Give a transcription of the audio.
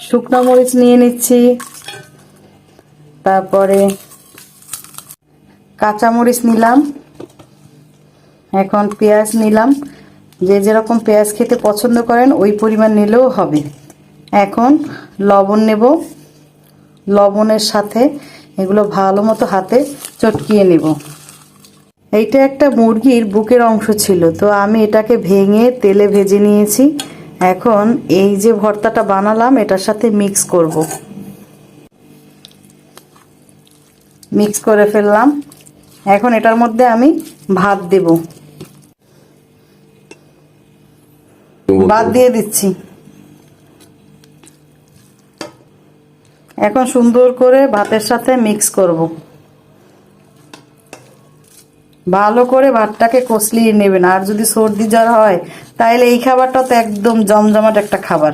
শুকনো মরিচ নিয়ে নিচ্ছি, তারপরে কাঁচামরিচ নিলাম, এখন পেঁয়াজ নিলাম। যে যেরকম পেঁয়াজ খেতে পছন্দ করেন ওই পরিমাণ নিলেও হবে। এখন লবণ নেব, লবণের সাথে এগুলো ভালো মতো হাতে চটকিয়ে নেব। এইটা একটা মুরগির বুকের অংশ ছিল, তো আমি এটাকে ভেঙে তেলে ভেজে নিয়েছি। এখন এই যে ভর্তাটা বানালাম এটার সাথে মিক্স করব। মিক্স করে ফেললাম। এখন এটার মধ্যে আমি ভাত দেব, ভাত দিয়ে দিচ্ছি। এখন সুন্দর করে ভাতের সাথে মিক্স করব। ভালো করে ভাতটাকে কষলিয়ে নেবেন। আর যদি সর্দি জ্বর হয় তাহলে এই খাবারটা তো একদম জমজমাট একটা খাবার।